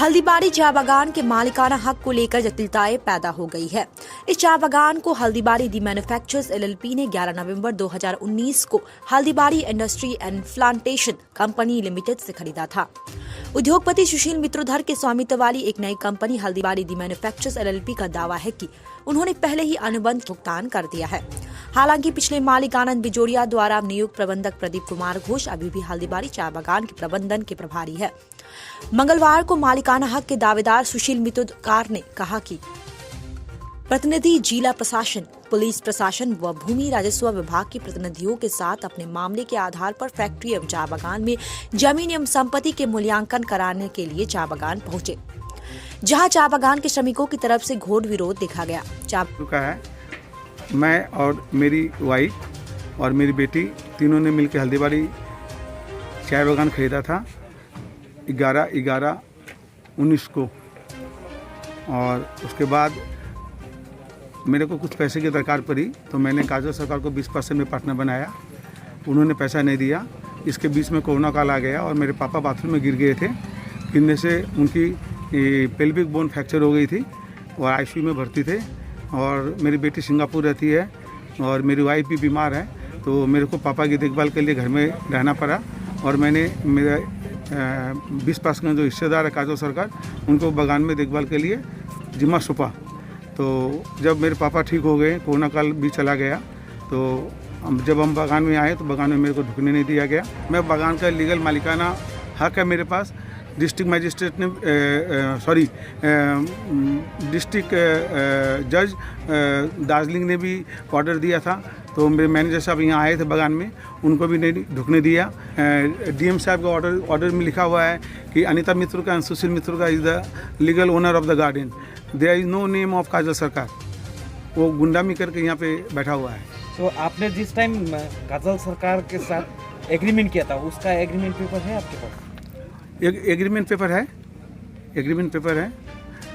हल्दीबाड़ी चाय बागान के मालिकाना हक को लेकर जटिलताएं पैदा हो गई है। इस चाय बागान को हल्दीबाड़ी दी मैन्युफैक्चरर्स LLP ने 11 नवंबर 2019 को Haldibari industry and plantation company limited से खरीदा था। उद्योगपति सुशील मित्रोधर के स्वामित्व वाली एक नई कंपनी हल्दीबाड़ी दी मैन्युफैक्चरर्स LLP का दावा है कि उन्होंने पहले ही अनुबंध भुगतान कर दिया है। हालांकि पिछले मालिक आनंद बिजोड़िया द्वारा नियुक्त प्रबंधक प्रदीप कुमार घोष अभी भी हल्दीबाड़ी चाय बागान के प्रबंधन के प्रभारी है। मंगलवार को मालिकाना हक के दावेदार सुशील मित्रोधर ने कहा कि प्रतिनिधि जिला प्रशासन, पुलिस प्रशासन व भूमि राजस्व विभाग के प्रतिनिधियों के साथ अपने मामले के आधार पर फैक्ट्री एवं चाय बागान में जमीन एवं संपत्ति के मूल्यांकन कराने के लिए चाय बागान पहुंचे, जहां चाय बागान के श्रमिकों की तरफ से घोर विरोध देखा गया। मैं और मेरी वाइफ और मेरी बेटी तीनों ने मिलकर हल्दीबाड़ी चाय बागान खरीदा था 11/11/19 को, और उसके बाद मेरे को कुछ पैसे की दरकार पड़ी तो मैंने काजल सरकार को 20% में पार्टनर बनाया। उन्होंने पैसा नहीं दिया। इसके बीच में कोरोना काल आ गया और मेरे पापा बाथरूम में गिर गए थे। गिरने से उनकी पेल्विक बोन फ्रैक्चर हो गई थी और ICU में भर्ती थे। और मेरी बेटी सिंगापुर रहती है और मेरी वाइफ भी बीमार है, तो मेरे को पापा की देखभाल के लिए घर में रहना पड़ा। और मैंने मेरा 20% जो हिस्सेदार है काजल सरकार, उनको बागान में देखभाल के लिए जिम्मा सौंपा। तो जब मेरे पापा ठीक हो गए, कोरोना काल भी चला गया, तो जब हम बागान में आए तो बागान में मेरे को ढुकने नहीं दिया गया। मैं बागान का लीगल मालिकाना हक है मेरे पास। डिस्ट्रिक्ट मजिस्ट्रेट ने डिस्ट्रिक्ट जज दार्जिलिंग ने भी ऑर्डर दिया था, तो मेरे मैनेजर साहब यहाँ आए थे बागान में, उनको भी नहीं ढुकने दिया। DM साहब का ऑर्डर में लिखा हुआ है कि अनीता मित्र का एंड सुशील मित्र का is the legal owner of the garden, there is no name of Kajal Sarkar. वो गुंडामी करके यहाँ पे बैठा हुआ है। तो आपने जिस टाइम काजल सरकार के साथ एग्रीमेंट किया था, उसका एग्रीमेंट पेपर है आपके पास? एग्रीमेंट पेपर है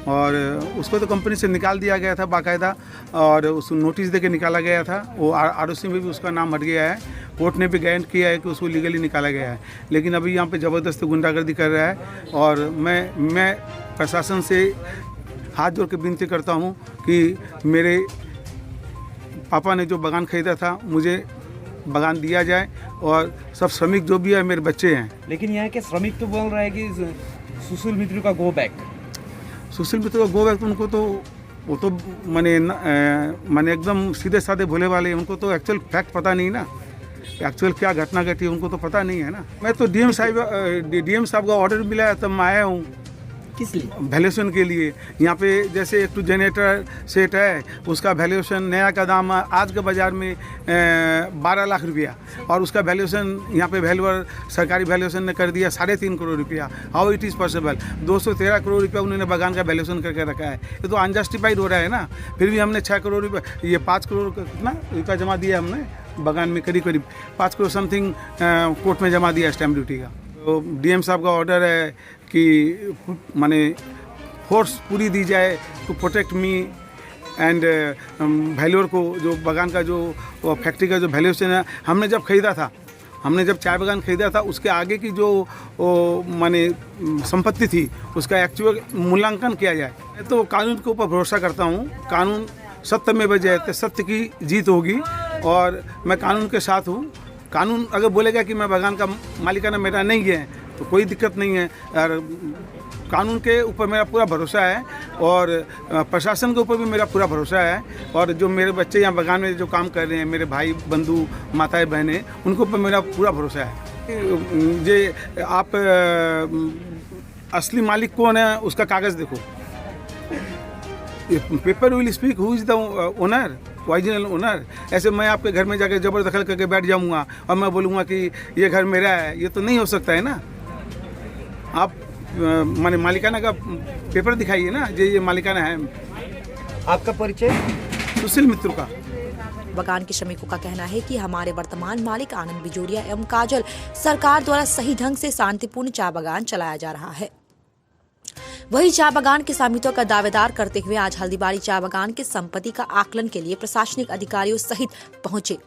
और उसको तो कंपनी से निकाल दिया गया था बाकायदा, और उस नोटिस दे के निकाला गया था। वो ROC में भी उसका नाम हट गया है। कोर्ट ने भी गारंट किया है कि उसको लीगली निकाला गया है, लेकिन अभी यहाँ पे ज़बरदस्ती गुंडागर्दी कर रहा है। और मैं प्रशासन से हाथ जोड़ के विनती करता हूँ कि मेरे पापा ने जो बागान खरीदा था मुझे बागान दिया जाए, और सब श्रमिक जो भी है मेरे बच्चे हैं। लेकिन यहाँ के श्रमिक तो बोल रहे हैं कि सुशील मित्र का गो बैक। सुशील मित्र का गो बैक, तो उनको तो वो तो माने एकदम सीधे साधे भोले वाले, उनको तो एक्चुअल फैक्ट पता नहीं ना, एक्चुअल क्या घटना घटी उनको तो पता नहीं है ना। मैं तो DM साहब का ऑर्डर मिला है तब मैं आया हूँ। किस लिए? वैल्यूएशन के लिए। यहाँ पे जैसे एक जनरेटर सेट है, उसका वैल्यूएशन नया का दाम आज के बाज़ार में 12 लाख रुपया, और उसका वैल्यूएशन यहाँ पे वैल्यूअर सरकारी वैल्यूएशन ने कर दिया 3.5 करोड़ रुपया। How it is possible? 213 crore रुपया उन्होंने बागान का वैल्यूएशन करके रखा है। ये तो अनजस्टिफाइड हो रहा है ना। फिर भी हमने 6 करोड़ रुपया, ये 5 करोड़ कितना रुपया जमा दिया हमने बागान में, करीब 5 करोड़ समथिंग कोर्ट में जमा दिया स्टैम्प ड्यूटी का। तो DM साहब का ऑर्डर है कि माने फोर्स पूरी दी जाए to protect me and valuer को। जो बागान का जो फैक्ट्री का जो वैल्यूएशन है, हमने जब चाय बागान खरीदा था उसके आगे की जो माने संपत्ति थी उसका एक्चुअल मूल्यांकन किया जाए। तो कानून के ऊपर भरोसा करता हूँ। कानून सत्य में बजाय सत्य की जीत होगी, और मैं कानून के साथ हूँ। कानून अगर बोलेगा कि मैं बागान का मालिकाना मेरा नहीं है तो कोई दिक्कत नहीं है। और कानून के ऊपर मेरा पूरा भरोसा है, और प्रशासन के ऊपर भी मेरा पूरा भरोसा है। और जो मेरे बच्चे यहाँ बागान में जो काम कर रहे हैं, मेरे भाई बंधु माताएं बहनें, उनके ऊपर मेरा पूरा भरोसा है। जे आप असली मालिक कौन है उसका कागज़ देखो। Paper will speak who is the owner, original owner. ऐसे मैं आपके घर में जाकर ज़बरदखल करके बैठ जाऊंगा और मैं बोलूँगा कि ये घर मेरा है, ये तो नहीं हो सकता है ना। आप माने मालिकाना का पेपर दिखाइए ना, ये मालिकाना है। आपका परिचय? सुशील मित्र का। बागान के श्रमिकों का कहना है कि हमारे वर्तमान मालिक आनंद बिजोड़िया एवं काजल सरकार द्वारा सही ढंग से शांतिपूर्ण चाय बागान चलाया जा रहा है। वही चाय बागान के स्वामित्व का दावेदार करते हुए आज हल्दीबाड़ी चाय बागान के संपत्ति का आकलन के लिए प्रशासनिक अधिकारियों सहित पहुंचे।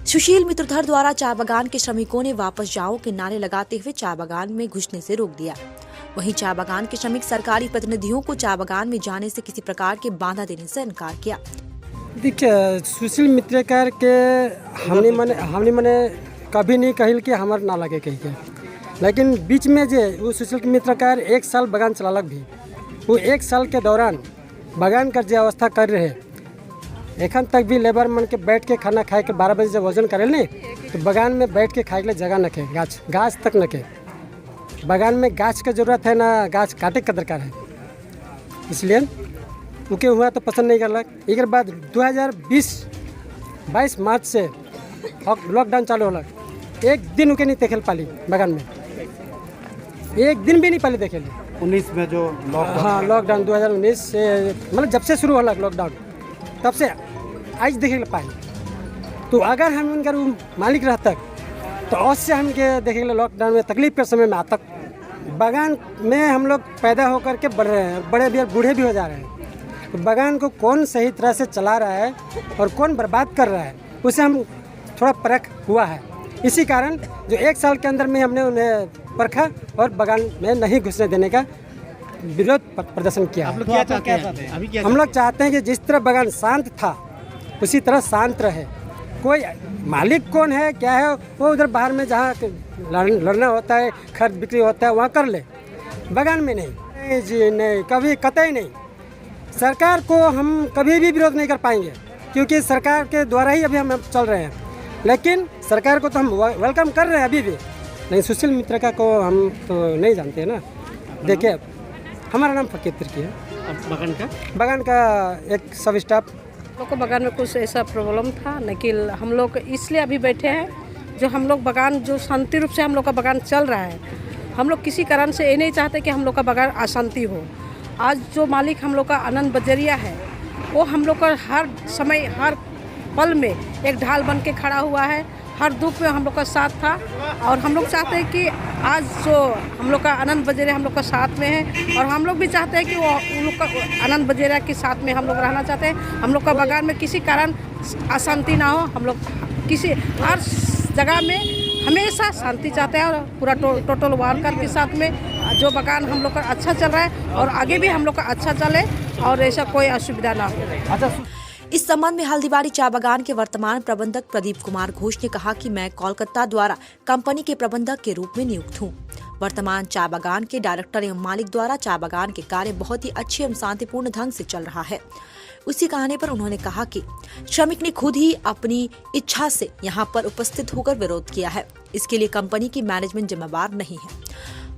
सुशील मित्रोधर द्वारा चाय बागान के श्रमिकों ने वापस जाओ के नारे लगाते हुए चाय बागान में घुसने से रोक दिया। वहीं चाय बागान के श्रमिक सरकारी प्रतिनिधियों को चाय बागान में जाने से किसी प्रकार के बाधा देने से इनकार किया। देखिए, सुशील मित्रकार के हमने मने कभी नहीं कहल कि हमार ना लगे कही के, लेकिन बीच में जे वो सुशील मित्रकार 1 साल बागान चलालक भी, वो 1 साल के दौरान बागान का जो अवस्था कर रहे, एखन तक भी लेबर मन के बैठ के खाना खाए के 12 बजे जब वजन करे नहीं तो बागान में बैठ के खाए के लिए जगह न के, गाछ तक न के। बागान में गाछ का जरूरत है ना, गाछ काटे का दरकार है, इसलिए उनके हुआ तो पसंद नहीं करलक। एक बाद 2022 मार्च से लॉकडाउन चालू होलक, एक दिन उनके नहीं देखे पाली बागान में, एक दिन भी नहीं पाली देखे। 19 में जो लॉकडाउन, हाँ लॉकडाउन 2019 से मतलब जब से शुरू होलक लॉकडाउन तब से आज देखे पाई। तो अगर हम उनका मालिक रहता तो अवश्य हमके देखे लॉकडाउन में तकलीफ के समय में आता। बागान में हम लोग पैदा होकर के बढ़ रहे हैं, बड़े भी बूढ़े भी हो जा रहे हैं, तो बागान को कौन सही तरह से चला रहा है और कौन बर्बाद कर रहा है उसे हम थोड़ा परख हुआ है। इसी कारण जो 1 साल के अंदर में हमने उन्हें परखा और बागान में नहीं घुसने देने का विरोध प्रदर्शन किया। आप लोग क्या चाहते हैं? अभी क्या हम लोग चाहते हैं कि जिस तरह बागान शांत था उसी तरह शांत रहे। कोई मालिक कौन है क्या है वो उधर बाहर में जहाँ लड़ना होता है, खरीद बिक्री होता है वहाँ कर ले, बागान में नहीं जी, नहीं कभी कतई नहीं। सरकार को हम कभी भी विरोध नहीं कर पाएंगे क्योंकि सरकार के द्वारा ही अभी हम चल रहे हैं, लेकिन सरकार को तो हम वेलकम कर रहे हैं अभी भी। नहीं, सुशील मित्रकार को हम तो नहीं जानते हैं ना। देखिए, हमारा नाम फकीर तिर्की है। बागान का एक सब स्टाफ लोग को बागान में कुछ ऐसा प्रॉब्लम था, लेकिन हम लोग इसलिए अभी बैठे हैं जो हम लोग बागान जो शांति रूप से हम लोग का बागान चल रहा है। हम लोग किसी कारण से ये नहीं चाहते कि हम लोग का बागान अशांति हो। आज जो मालिक हम लोग का आनंद बजरिया है वो हम लोग का हर समय हर पल में एक ढाल बन के खड़ा हुआ है, हर दुख में हम लोग का साथ था। और हम लोग चाहते हैं कि आज जो हम लोग का आनंद बजेरिया हम लोग का साथ में है और हम लोग भी चाहते हैं कि वो उन लोग का आनंद बजेरिया के साथ में हम लोग रहना चाहते हैं। हम लोग का बागान में किसी कारण अशांति ना हो, हम लोग किसी हर जगह में हमेशा शांति चाहते हैं और पूरा टोटल वर्कर के साथ में जो बागान हम लोग का अच्छा चल रहा है और आगे भी हम लोग का अच्छा चले और ऐसा कोई असुविधा ना हो। अच्छा, इस संबंध में हल्दीबाड़ी चाय बागान के वर्तमान प्रबंधक प्रदीप कुमार घोष ने कहा कि मैं कोलकाता द्वारा कंपनी के प्रबंधक के रूप में नियुक्त हूं। वर्तमान चाय बागान के डायरेक्टर एवं मालिक द्वारा चाय बागान के कार्य बहुत ही अच्छे एवं शांतिपूर्ण ढंग से चल रहा है। उसी कहने पर उन्होंने कहा कि श्रमिक ने खुद ही अपनी इच्छा से यहां पर उपस्थित होकर विरोध किया है, इसके लिए कंपनी की मैनेजमेंट जिम्मेवार नहीं है।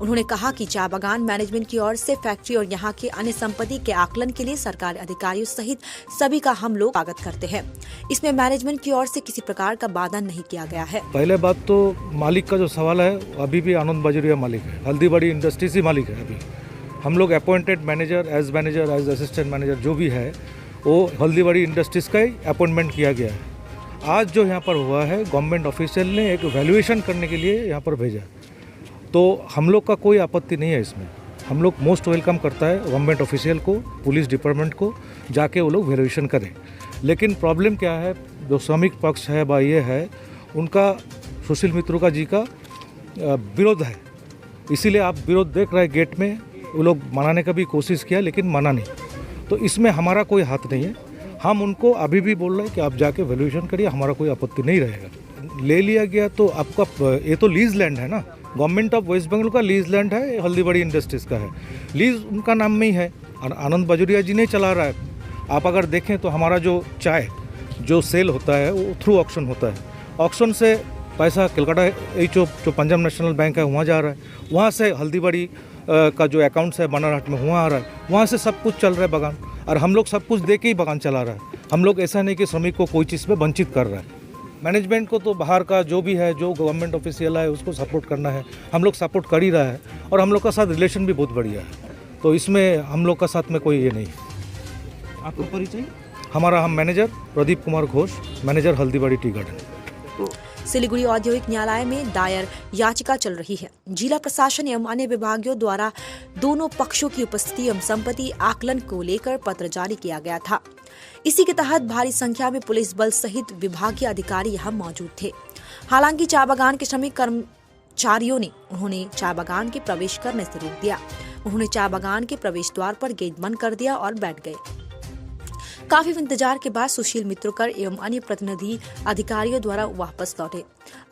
उन्होंने कहा कि चाय बागान मैनेजमेंट की ओर से फैक्ट्री और यहाँ के अन्य संपत्ति के आकलन के लिए सरकारी अधिकारियों सहित सभी का हम लोग स्वागत करते हैं। इसमें मैनेजमेंट की ओर से किसी प्रकार का बाधा नहीं किया गया है। पहले बात तो मालिक का जो सवाल है अभी भी आनंद बजरिया मालिक है, हल्दीबाड़ी इंडस्ट्रीज ही मालिक है। अभी हम लोग appointed manager, as assistant manager जो भी है वो हल्दीबाड़ी इंडस्ट्रीज का ही अपॉइंटमेंट किया गया है। आज जो यहाँ पर हुआ है गवर्नमेंट ऑफिशियल ने एक वैल्यूएशन करने के लिए यहाँ पर भेजा, तो हम लोग का कोई आपत्ति नहीं है इसमें। हम लोग मोस्ट वेलकम करता है गवर्नमेंट ऑफिशियल को, पुलिस डिपार्टमेंट को जाके वो लोग वैल्यूएशन करें। लेकिन प्रॉब्लम क्या है, जो श्रमिक पक्ष है बा ये है उनका सुशील मित्रुका जी का विरोध है, इसीलिए आप विरोध देख रहे हैं गेट में। वो लोग मनाने का भी कोशिश किया लेकिन मना नहीं, तो इसमें हमारा कोई हाथ नहीं है। हम उनको अभी भी बोल रहे हैं कि आप जाके वैल्यूएशन करिए, हमारा कोई आपत्ति नहीं रहेगा। ले लिया गया तो आपका ये तो लीज लैंड है ना, गवर्नमेंट ऑफ वेस्ट बंगाल का लीज लैंड है, हल्दीबाड़ी इंडस्ट्रीज़ का है, लीज उनका नाम में ही है और आनंद बजरिया जी नहीं चला रहा है। आप अगर देखें तो हमारा जो चाय जो सेल होता है वो थ्रू ऑक्शन होता है, ऑक्शन से पैसा कलकत्ता जो पंजाब नेशनल बैंक है वहाँ जा रहा है, वहाँ से हल्दीबाड़ी का जो अकाउंट्स है बनारहाट में वहाँ आ रहा है, वहाँ से सब कुछ चल रहा है बागान, और हम लोग सब कुछ दे के ही बागान चला रहा है। हम लोग ऐसा नहीं कि श्रमिक को कोई चीज़ में वंचित कर रहा है। मैनेजमेंट को तो बाहर का जो भी है, जो गवर्नमेंट ऑफिशियल है उसको सपोर्ट करना है, हम लोग सपोर्ट कर ही रहा है और हम लोग का साथ रिलेशन भी बहुत बढ़िया है, तो इसमें हम लोग का साथ में कोई ये नहीं। आपको परिचय? हम manager Pradeep Kumar Ghosh, manager Haldibari tea garden. Siliguri औद्योगिक न्यायालय में दायर याचिका चल रही है। जिला प्रशासन एवं अन्य विभागों द्वारा दोनों पक्षों की उपस्थिति एवं संपत्ति आकलन को लेकर पत्र जारी किया गया था। इसी के तहत भारी संख्या में पुलिस बल सहित विभागीय अधिकारी यहां मौजूद थे। हालांकि चाय बागान के श्रमिक कर्मचारियों ने उन्होंने चाय बागान के प्रवेश करने से रोक दिया। उन्होंने चाय बागान के प्रवेश द्वार पर गेट बंद कर दिया और बैठ गए। काफी इंतजार के बाद सुशील मित्रोकर एवं अन्य प्रतिनिधि अधिकारियों द्वारा वापस लौटे।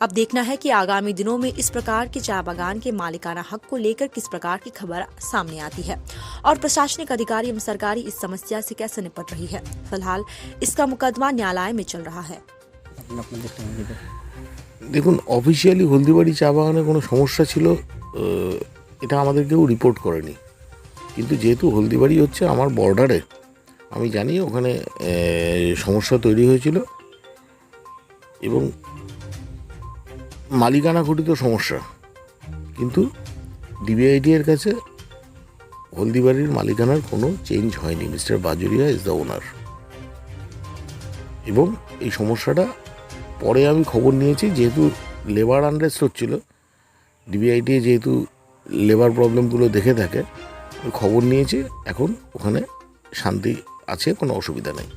अब देखना है कि आगामी दिनों में इस प्रकार के चाय बागान के मालिकाना हक को लेकर किस प्रकार की खबर सामने आती है और प्रशासनिक अधिकारी एवं सरकारी इस समस्या से कैसे निपट रही है। फिलहाल इसका मुकदमा न्यायालय में चल रहा है। দেখুন, অফিসিয়ালি হলদিবাড়ি চা বাগানে কোনো সমস্যা ছিল এটা আমাদের কেউ রিপোর্ট করেনি, কিন্তু যেহেতু হলদিবাড়ি হচ্ছে আমার বর্ডারে, আমি জানি ওখানে সমস্যা তৈরি হয়েছিল এবং মালিকানা ঘটিত সমস্যা, কিন্তু ডিবিআইটি এর কাছে হলদিবাড়ির মালিকানার কোনো চেঞ্জ হয়নি। Mister Bajuria is the owner. এবং এই সমস্যাটা পরে আমি খবর নিয়েছি, যেহেতু লেবার আনরেস্ট হচ্ছিল, ডিবিআইটি যেহেতু লেবার প্রবলেমগুলো দেখে থাকে, আমি খবর নিয়েছি, এখন ওখানে শান্তি আছে, কোনো অসুবিধা নেই।